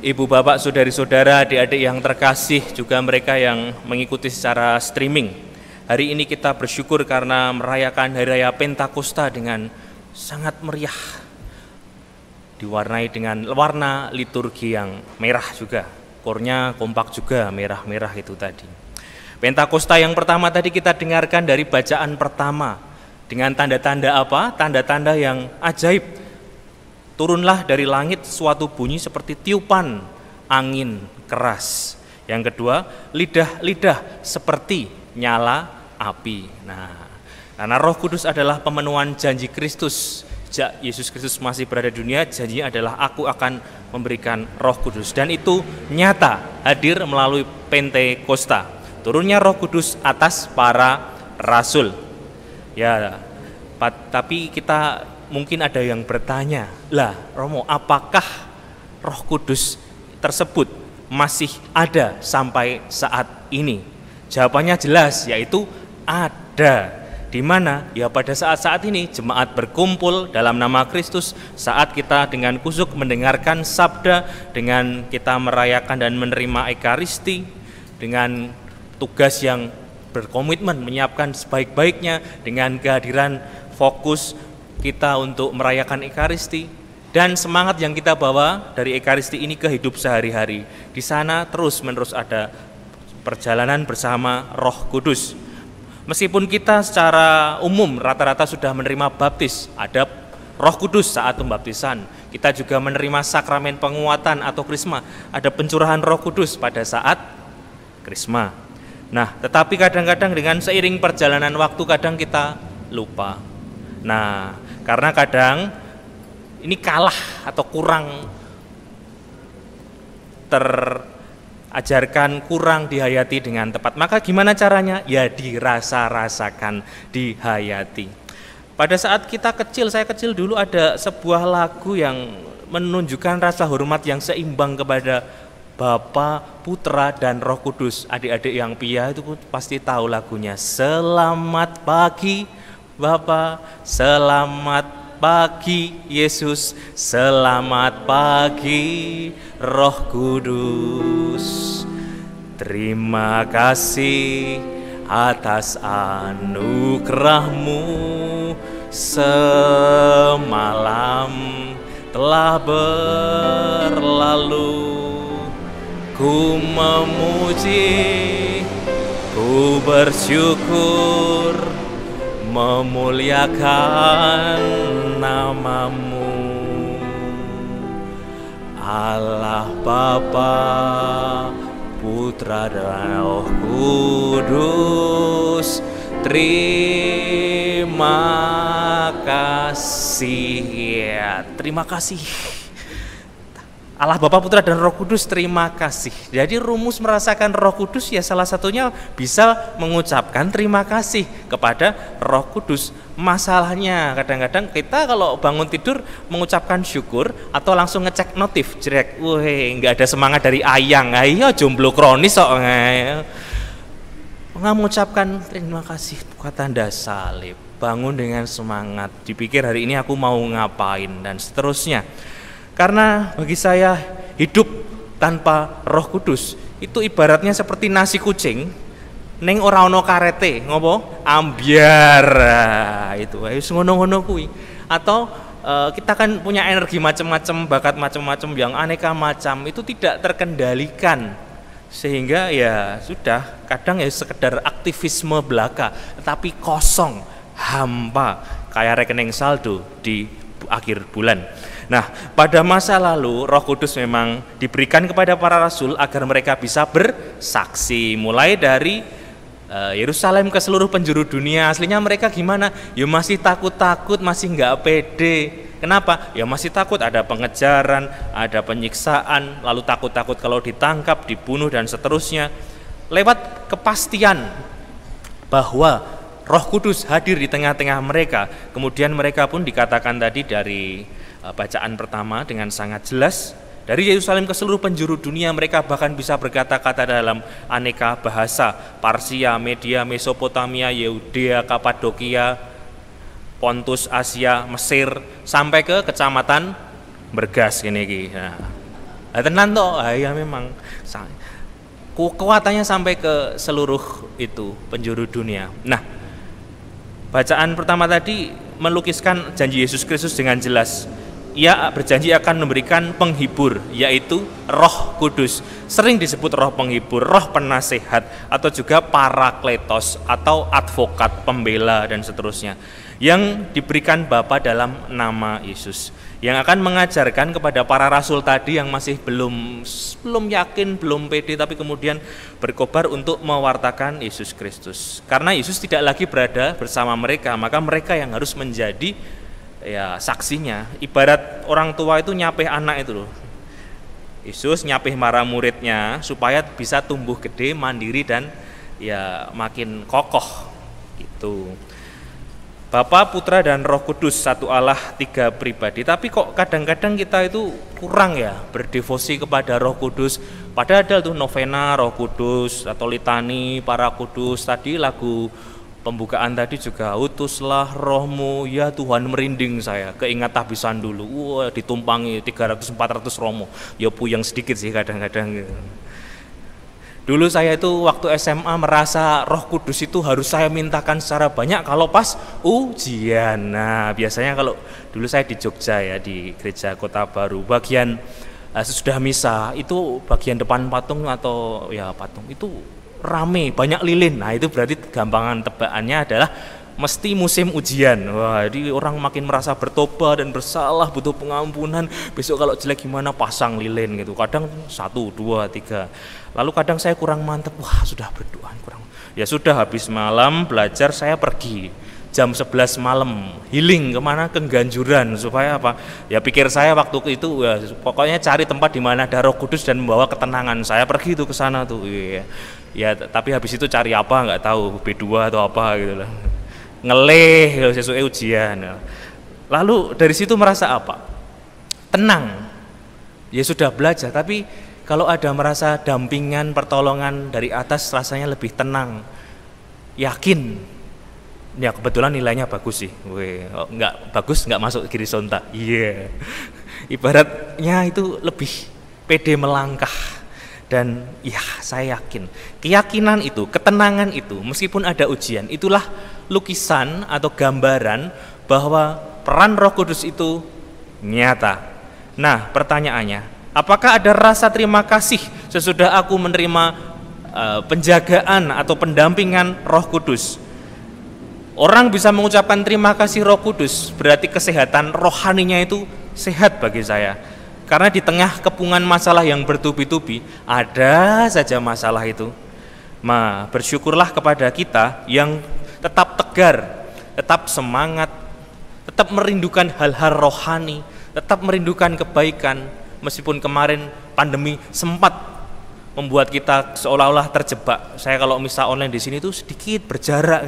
Ibu, Bapak, Saudari-saudara, adik-adik yang terkasih, juga mereka yang mengikuti secara streaming. Hari ini kita bersyukur karena merayakan Hari Raya Pentakosta dengan sangat meriah, diwarnai dengan warna liturgi yang merah juga. Kornya kompak juga, merah-merah itu tadi. Pentakosta yang pertama tadi kita dengarkan dari bacaan pertama. Dengan tanda-tanda apa? Tanda-tanda yang ajaib. Turunlah dari langit suatu bunyi seperti tiupan angin keras. Yang kedua, lidah-lidah seperti nyala api. Nah, karena Roh Kudus adalah pemenuhan janji Kristus. Sejak Yesus Kristus masih berada di dunia, janjinya adalah aku akan memberikan Roh Kudus. Dan itu nyata hadir melalui Pentakosta. Turunnya Roh Kudus atas para rasul. Ya, tapi kita mungkin ada yang bertanya, lah Romo, apakah Roh Kudus tersebut masih ada sampai saat ini? Jawabannya jelas, yaitu ada. Di mana? Ya pada saat-saat ini jemaat berkumpul dalam nama Kristus, saat kita dengan kusuk mendengarkan sabda, dengan kita merayakan dan menerima Ekaristi, dengan tugas yang berkomitmen menyiapkan sebaik-baiknya, dengan kehadiran fokus kita untuk merayakan Ekaristi, dan semangat yang kita bawa dari Ekaristi ini ke hidup sehari-hari. Di sana terus-menerus ada perjalanan bersama Roh Kudus. Meskipun kita secara umum rata-rata sudah menerima baptis, ada Roh Kudus saat pembaptisan. Kita juga menerima sakramen penguatan atau krisma, ada pencurahan Roh Kudus pada saat krisma. Nah, tetapi kadang-kadang dengan seiring perjalanan waktu kadang kita lupa. Nah, karena kadang ini kalah atau kurang terajarkan, kurang dihayati dengan tepat. Maka gimana caranya? Ya dirasa-rasakan, dihayati. Pada saat kita kecil, saya kecil dulu ada sebuah lagu yang menunjukkan rasa hormat yang seimbang kepada Bapa, Putra, dan Roh Kudus. Adik-adik yang pia itu pasti tahu lagunya. Selamat pagi Bapa, selamat pagi Yesus, selamat pagi Roh Kudus. Terima kasih atas anugerah-Mu, semalam telah berlalu. Ku memuji, ku bersyukur, memuliakan nama-Mu. Allah Bapa, Putra dan Roh Kudus, terima kasih. Ya, terima kasih. Allah Bapa, Putra, dan Roh Kudus, terima kasih. Jadi rumus merasakan Roh Kudus ya salah satunya bisa mengucapkan terima kasih kepada Roh Kudus. Masalahnya kadang-kadang kita kalau bangun tidur mengucapkan syukur atau langsung ngecek notif, jelek, nggak ada semangat dari ayang, ayo jomblo kronis kok, nggak mengucapkan terima kasih buat tanda salib. Bangun dengan semangat, dipikir hari ini aku mau ngapain dan seterusnya. Karena bagi saya hidup tanpa Roh Kudus itu ibaratnya seperti nasi kucing neng ora ono karete, ngopo? Ambiar. Itu wis ngono-ngono kuwi. Atau kita kan punya energi macam-macam, bakat macam-macam yang aneka macam, itu tidak terkendalikan. Sehingga ya sudah, kadang ya sekedar aktivisme belaka, tetapi kosong, hampa, kayak rekening saldo di akhir bulan. Nah, pada masa lalu Roh Kudus memang diberikan kepada para rasul agar mereka bisa bersaksi, mulai dari Yerusalem ke seluruh penjuru dunia. Aslinya mereka gimana? Ya masih takut-takut, masih nggak pede. Kenapa? Ya masih takut ada pengejaran, ada penyiksaan, lalu takut-takut kalau ditangkap, dibunuh, dan seterusnya. Lewat kepastian bahwa Roh Kudus hadir di tengah-tengah mereka, kemudian mereka pun dikatakan tadi dari bacaan pertama dengan sangat jelas, dari Yerusalem ke seluruh penjuru dunia mereka bahkan bisa berkata-kata dalam aneka bahasa, Parsia, Media, Mesopotamia, Yudea, Kapadokia, Pontus, Asia, Mesir, sampai ke kecamatan Bergas ini. Nah, Tenan toh, ya memang kekuatannya sampai ke seluruh itu penjuru dunia. Nah, bacaan pertama tadi melukiskan janji Yesus Kristus dengan jelas. Ia berjanji akan memberikan penghibur, yaitu Roh Kudus. Sering disebut roh penghibur, roh penasehat, atau juga parakletos atau advokat, pembela, dan seterusnya, yang diberikan Bapa dalam nama Yesus, yang akan mengajarkan kepada para rasul tadi yang masih belum yakin, belum pede, tapi kemudian berkobar untuk mewartakan Yesus Kristus. Karena Yesus tidak lagi berada bersama mereka, maka mereka yang harus menjadi ya saksinya. Ibarat orang tua itu nyapih anak itu loh. Yesus nyapih para muridnya supaya bisa tumbuh gede, mandiri, dan ya makin kokoh gitu. Bapa, Putra, dan Roh Kudus, satu Allah, tiga pribadi. Tapi kok kadang-kadang kita itu kurang ya berdevosi kepada Roh Kudus. Padahal ada tuh novena Roh Kudus atau litani para kudus. Tadi lagu pembukaan tadi juga, utuslah rohmu ya Tuhan, merinding saya, keingat tahbisan dulu. Wah, ditumpangi 300-400 romo. Ya puyeng sedikit sih kadang-kadang gitu. Dulu saya itu waktu SMA merasa Roh Kudus itu harus saya mintakan secara banyak kalau pas ujian. Nah, biasanya kalau dulu saya di Jogja ya, di Gereja Kota Baru, bagian sesudah misa itu bagian depan patung atau ya patung itu rame, banyak lilin. Nah, itu berarti gampangan tebakannya adalah mesti musim ujian. Wah, jadi orang makin merasa bertobat dan bersalah, butuh pengampunan. Besok kalau jelek gimana, pasang lilin gitu. Kadang 1, 2, 3. Lalu kadang saya kurang mantep, wah sudah berdoa kurang. Ya sudah, habis malam belajar saya pergi jam 11 malam healing kemana, ke Ganjuran, supaya apa? Ya pikir saya waktu itu ya pokoknya cari tempat di mana ada Roh Kudus dan membawa ketenangan. Saya pergi itu ke sana tuh. Ya tapi habis itu cari apa nggak tahu, B2 atau apa gitu lah. Ngeleh sesuai ujian. Lalu dari situ merasa apa? Tenang. Ya sudah belajar, tapi kalau ada merasa dampingan, pertolongan dari atas, rasanya lebih tenang, yakin. Ya kebetulan nilainya bagus sih. Nggak bagus nggak masuk kiri sontak. Iya. Ibaratnya itu lebih pede melangkah. Dan ya saya yakin, keyakinan itu, ketenangan itu, meskipun ada ujian, itulah lukisan atau gambaran bahwa peran Roh Kudus itu nyata. Nah, pertanyaannya, apakah ada rasa terima kasih sesudah aku menerima penjagaan atau pendampingan Roh Kudus? Orang bisa mengucapkan terima kasih Roh Kudus, berarti kesehatan rohaninya itu sehat bagi saya. Karena di tengah kepungan masalah yang bertubi-tubi, ada saja masalah itu. Bersyukurlah kepada kita yang tetap tegar, tetap semangat, tetap merindukan hal-hal rohani, tetap merindukan kebaikan. Meskipun kemarin pandemi sempat membuat kita seolah-olah terjebak. Saya kalau misal online di sini tuh sedikit berjarak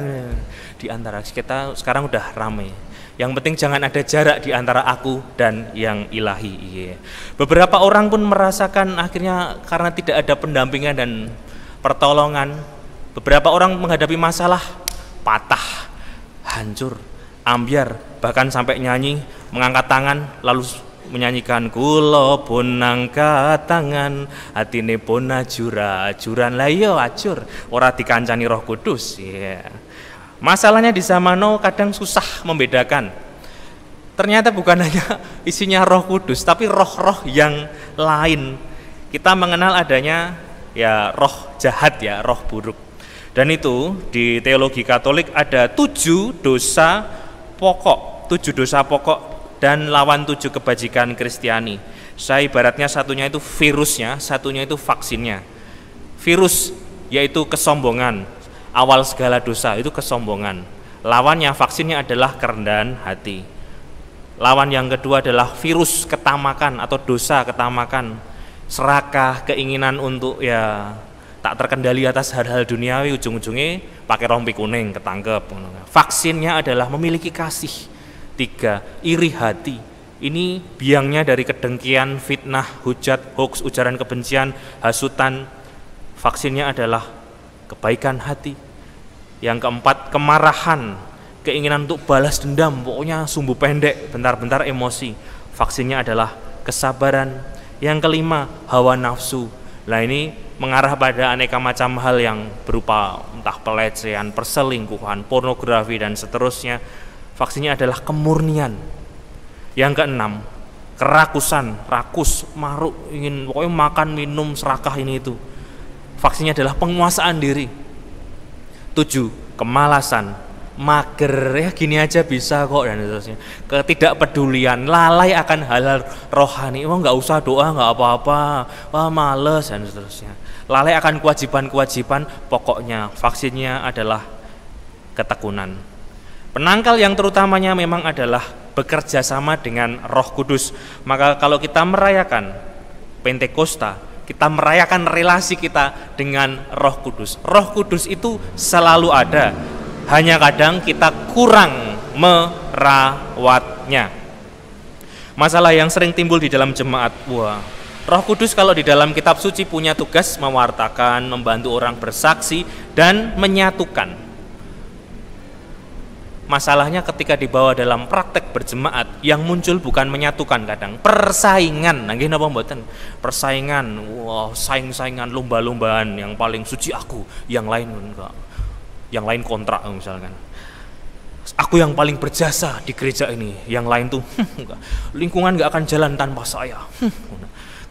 di antara kita, sekarang udah ramai. Yang penting jangan ada jarak di antara aku dan yang ilahi. Beberapa orang pun merasakan akhirnya karena tidak ada pendampingan dan pertolongan, beberapa orang menghadapi masalah patah, hancur, ambyar, bahkan sampai nyanyi, mengangkat tangan lalu menyanyikan kula pun angkat tangan, atine pun ajuran lah yo acur, ora dikancani Roh Kudus. Masalahnya di zaman now kadang susah membedakan. Ternyata bukan hanya isinya Roh Kudus, tapi roh-roh yang lain. Kita mengenal adanya ya roh jahat ya, roh buruk. Dan itu di teologi Katolik ada 7 dosa pokok, 7 dosa pokok dan lawan 7 kebajikan Kristiani. Saya ibaratnya satunya itu virusnya, satunya itu vaksinnya. Virus yaitu kesombongan. Awal segala dosa itu kesombongan. Lawannya, vaksinnya adalah kerendahan hati. Lawan yang kedua adalah virus ketamakan atau dosa ketamakan, serakah, keinginan untuk ya tak terkendali atas hal-hal duniawi, ujung-ujungnya pakai rompi kuning ketangkep. Vaksinnya adalah memiliki kasih. 3, iri hati. Ini biangnya dari kedengkian, fitnah, hujat, hoax, ujaran kebencian, hasutan. Vaksinnya adalah kebaikan hati. Yang keempat, kemarahan, keinginan untuk balas dendam, pokoknya sumbu pendek, bentar-bentar emosi. Vaksinnya adalah kesabaran. Yang kelima, hawa nafsu. Nah ini mengarah pada aneka macam hal yang berupa entah pelecehan, perselingkuhan, pornografi dan seterusnya. Vaksinnya adalah kemurnian. Yang keenam, kerakusan, rakus, maruk, ingin pokoknya makan, minum, serakah ini itu. Vaksinnya adalah penguasaan diri. 7, kemalasan, mager, ya gini aja bisa kok dan seterusnya. Ketidakpedulian, lalai akan hal-hal rohani, nggak usah doa, nggak apa-apa, males dan seterusnya. Lalai akan kewajiban-kewajiban, pokoknya vaksinnya adalah ketekunan. Penangkal yang terutamanya memang adalah bekerja sama dengan Roh Kudus. Maka kalau kita merayakan Pentakosta, kita merayakan relasi kita dengan Roh Kudus. Roh Kudus itu selalu ada, hanya kadang kita kurang merawatnya. Masalah yang sering timbul di dalam jemaat, Roh Kudus kalau di dalam kitab suci punya tugas mewartakan, membantu orang bersaksi, dan menyatukan. Masalahnya ketika dibawa dalam praktek berjemaat, yang muncul bukan menyatukan, kadang persaingan. Nggih napa mboten? Persaingan, saing-saingan, lomba-lombaan, yang paling suci aku, yang lain enggak. Yang lain kontrak misalkan. Aku yang paling berjasa di gereja ini, yang lain tuh enggak. Lingkungan enggak akan jalan tanpa saya.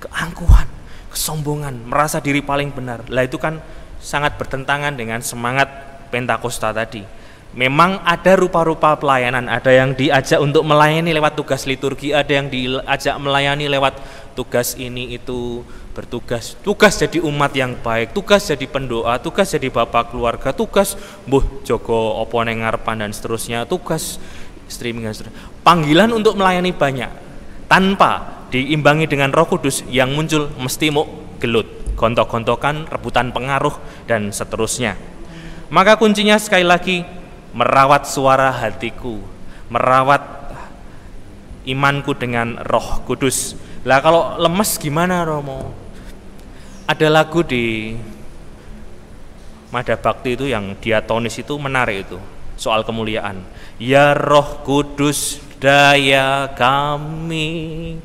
Keangkuhan, kesombongan, merasa diri paling benar. Lah itu kan sangat bertentangan dengan semangat Pentakosta tadi. Memang ada rupa-rupa pelayanan, ada yang diajak untuk melayani lewat tugas liturgi, ada yang diajak melayani lewat tugas ini itu, bertugas, tugas jadi umat yang baik, tugas jadi pendoa, tugas jadi bapak keluarga, tugas jogo opo neng ngarepan dan seterusnya, tugas streaming dan seterusnya. Panggilan untuk melayani banyak, tanpa diimbangi dengan Roh Kudus, yang muncul mesti mau gelut, gontok-gontokan, rebutan pengaruh dan seterusnya. Maka kuncinya sekali lagi, merawat suara hatiku, merawat imanku dengan Roh Kudus. Lah kalau lemes gimana Romo? Ada lagu di Mada Bakti itu yang diatonis itu menarik itu, soal kemuliaan. Ya Roh Kudus daya kami,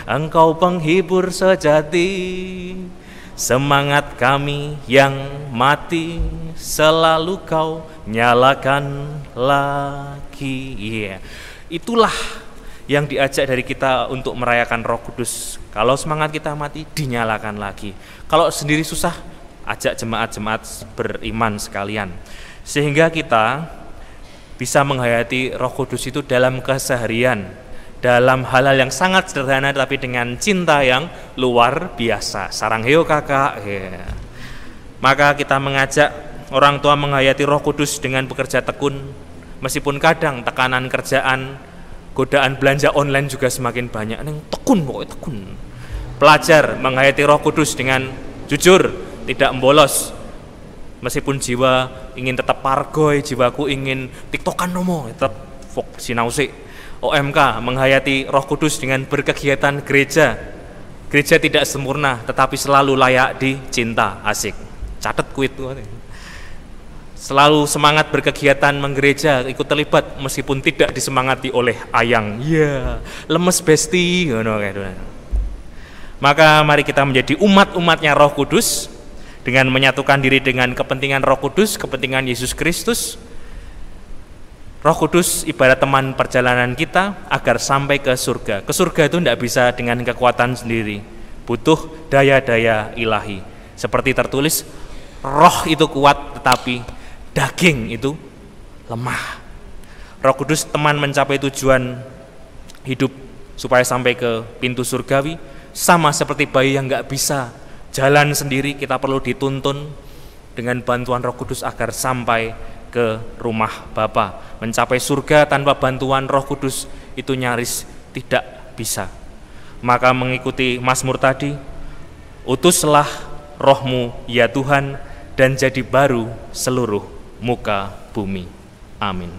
Engkau penghibur sejati, semangat kami yang mati, selalu Kau nyalakan lagi. Itulah yang diajak dari kita untuk merayakan Roh Kudus. Kalau semangat kita mati, dinyalakan lagi. Kalau sendiri susah, ajak jemaat-jemaat beriman sekalian. Sehingga kita bisa menghayati Roh Kudus itu dalam keseharian, dalam hal-hal yang sangat sederhana tapi dengan cinta yang luar biasa. Sarang heo kakak. Maka kita mengajak orang tua menghayati Roh Kudus dengan bekerja tekun, meskipun kadang tekanan kerjaan, godaan belanja online juga semakin banyak. Tekun, pokoknya tekun. Pelajar menghayati Roh Kudus dengan jujur, tidak membolos. Meskipun jiwa ingin tetap pargoy, jiwaku ingin tiktokan nomo, tetap sinause. OMK menghayati Roh Kudus dengan berkegiatan gereja. Gereja tidak sempurna, tetapi selalu layak dicinta. Asik. Catat kuit. Selalu semangat berkegiatan menggereja, ikut terlibat meskipun tidak disemangati oleh ayang. Lemes besti. Maka mari kita menjadi umat-umatnya Roh Kudus dengan menyatukan diri dengan kepentingan Roh Kudus, kepentingan Yesus Kristus. Roh Kudus ibarat teman perjalanan kita agar sampai ke surga. Ke surga itu tidak bisa dengan kekuatan sendiri, butuh daya-daya ilahi. Seperti tertulis, roh itu kuat tetapi daging itu lemah. Roh Kudus teman mencapai tujuan hidup supaya sampai ke pintu surgawi. Sama seperti bayi yang nggak bisa jalan sendiri, kita perlu dituntun dengan bantuan Roh Kudus agar sampai ke rumah Bapa. Mencapai surga tanpa bantuan Roh Kudus itu nyaris tidak bisa. Maka mengikuti Mazmur tadi, utuslah Roh-Mu ya Tuhan, dan jadi baru seluruh muka bumi. Amin.